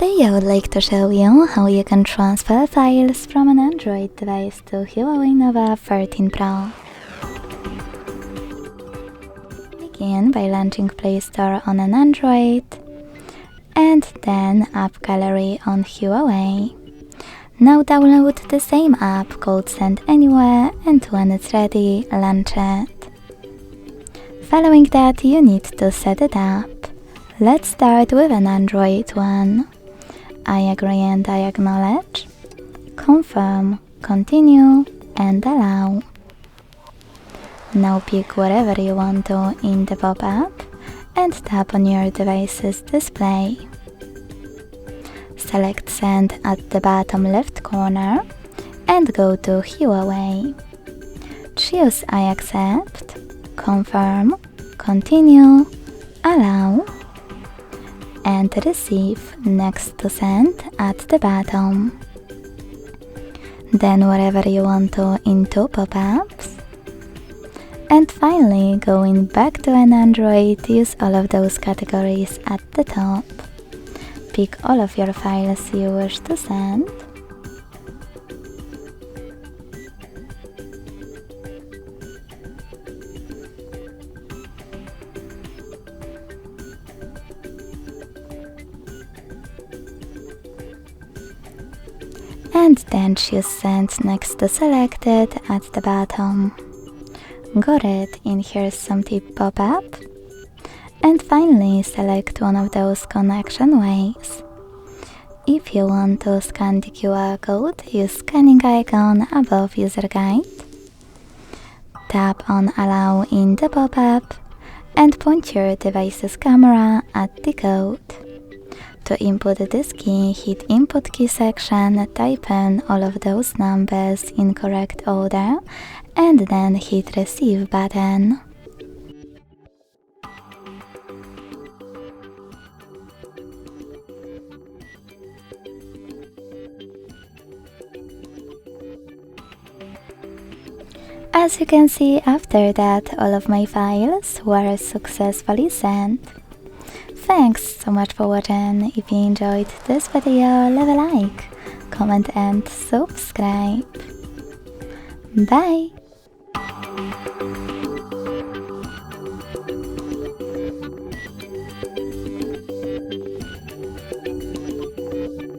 Today I would like to show you how you can transfer files from an Android device to HUAWEI Nova 13 Pro. Begin by launching Play Store on an Android and then App Gallery on HUAWEI. Now download the same app called Send Anywhere, and when it's ready, launch it. Following that, you need to set it up. Let's start with an Android one. I agree and I acknowledge, confirm, continue and allow. Now pick whatever you want to in the pop-up and tap on your device's display. Select Send at the bottom left corner and go to HUAWEI. Choose I accept, confirm, continue, allow, and receive next to send at the bottom. Then wherever you want to into pop-ups. And finally, going back to an Android, use all of those categories at the top. Pick all of your files you wish to send. And then choose Send next to Selected at the bottom. Got it, and here's some tip pop-up. And finally, select one of those connection ways. If you want to scan the QR code, use scanning icon above user guide. Tap on Allow in the pop-up and point your device's camera at the code. To input this key, hit Input Key section, type in all of those numbers in correct order, and then hit Receive button. As you can see, after that, all of my files were successfully sent. Thanks so much for watching. If you enjoyed this video, leave a like, comment and subscribe. Bye!